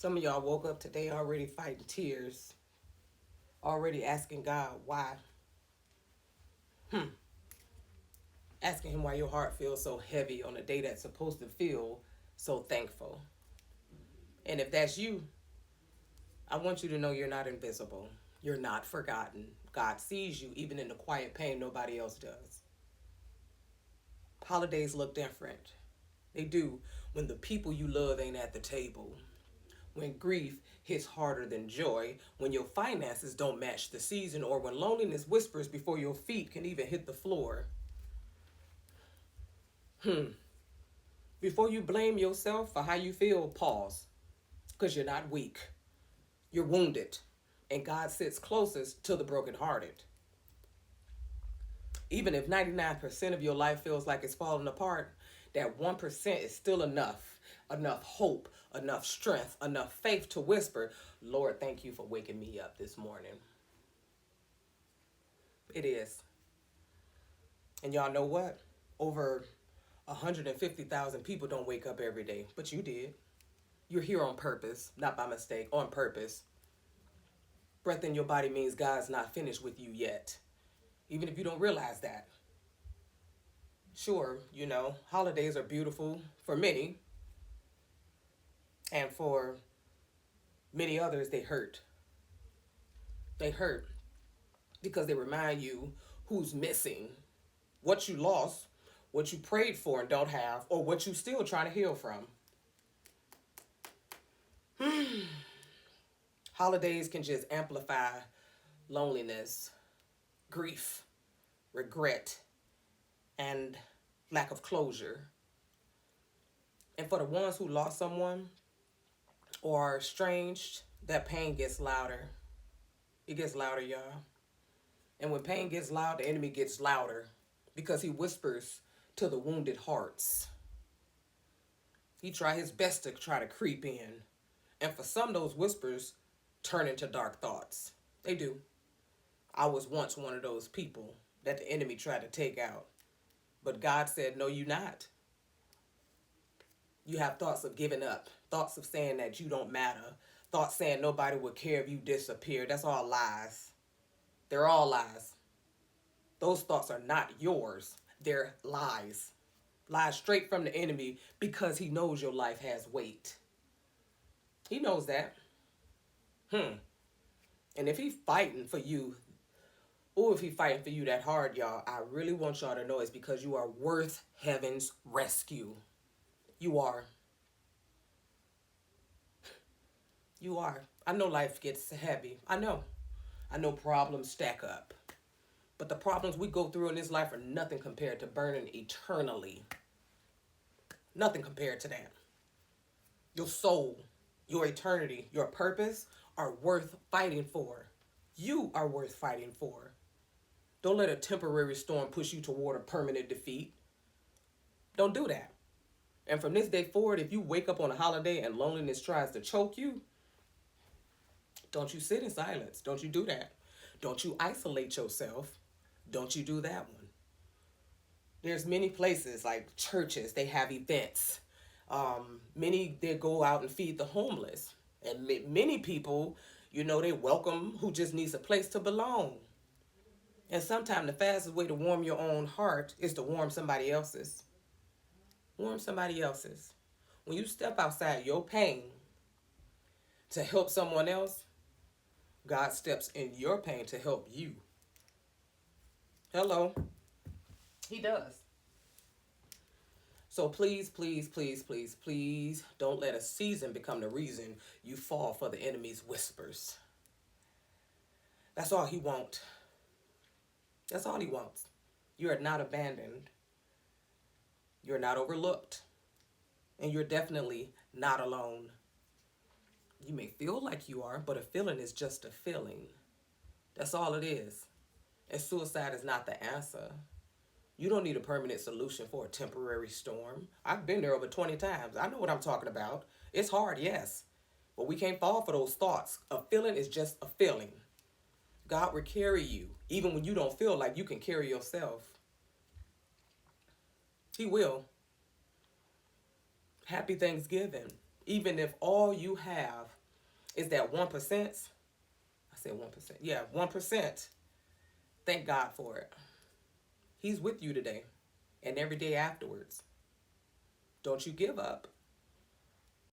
Some of y'all woke up today already fighting tears, already asking God why. Asking Him why your heart feels so heavy on a day that's supposed to feel so thankful. And if that's you, I want you to know you're not invisible. You're not forgotten. God sees you even in the quiet pain nobody else does. Holidays look different. They do when the people you love ain't at the table. When grief hits harder than joy, when your finances don't match the season, or when loneliness whispers before your feet can even hit the floor. Before you blame yourself for how you feel, pause. Because you're not weak. You're wounded. And God sits closest to the brokenhearted. Even if 99% of your life feels like it's falling apart, that 1% is still enough. Enough hope, enough strength, enough faith to whisper, Lord, thank you for waking me up this morning. It is. And y'all know what? Over 150,000 people don't wake up every day, but you did. You're here on purpose, not by mistake, on purpose. Breath in your body means God's not finished with you yet, even if you don't realize that. Sure, holidays are beautiful for many, and for many others, they hurt. They hurt because they remind you who's missing, what you lost, what you prayed for and don't have, or what you still trying to heal from. Holidays can just amplify loneliness, grief, regret, and lack of closure. And for the ones who lost someone or are estranged, that pain gets louder. It gets louder, y'all. And when pain gets loud, the enemy gets louder because he whispers to the wounded hearts. He tries his best to try to creep in. And for some, those whispers turn into dark thoughts. They do. I was once one of those people that the enemy tried to take out. But God said, no, you're not. You have thoughts of giving up, thoughts of saying that you don't matter, thoughts saying nobody would care if you disappeared. That's all lies. They're all lies. Those thoughts are not yours. They're lies. Lies straight from the enemy because he knows your life has weight. He knows that. And if he's fighting for you, or if he's fighting for you that hard, y'all, I really want y'all to know it's because you are worth heaven's rescue. You are. You are. I know life gets heavy. I know. I know problems stack up. But the problems we go through in this life are nothing compared to burning eternally. Nothing compared to that. Your soul, your eternity, your purpose are worth fighting for. You are worth fighting for. Don't let a temporary storm push you toward a permanent defeat. Don't do that. And from this day forward, if you wake up on a holiday and loneliness tries to choke you, don't you sit in silence. Don't you do that. Don't you isolate yourself. Don't you do that one. There's many places like churches, they have events. Many, they go out and feed the homeless. And many people, they welcome who just needs a place to belong. And sometimes the fastest way to warm your own heart is to warm somebody else's. Warm somebody else's. When you step outside your pain to help someone else, God steps in your pain to help you. Hello. He does. So please, please, please, please, please don't let a season become the reason you fall for the enemy's whispers. That's all he wants. That's all he wants. You are not abandoned. You're not overlooked. And you're definitely not alone. You may feel like you are, but a feeling is just a feeling. That's all it is. And suicide is not the answer. You don't need a permanent solution for a temporary storm. I've been there over 20 times. I know what I'm talking about. It's hard, yes. But we can't fall for those thoughts. A feeling is just a feeling. God will carry you, even when you don't feel like you can carry yourself. He will. Happy Thanksgiving. Even if all you have is that 1%, I said 1%. Yeah, 1%. Thank God for it. He's with you today and every day afterwards. Don't you give up.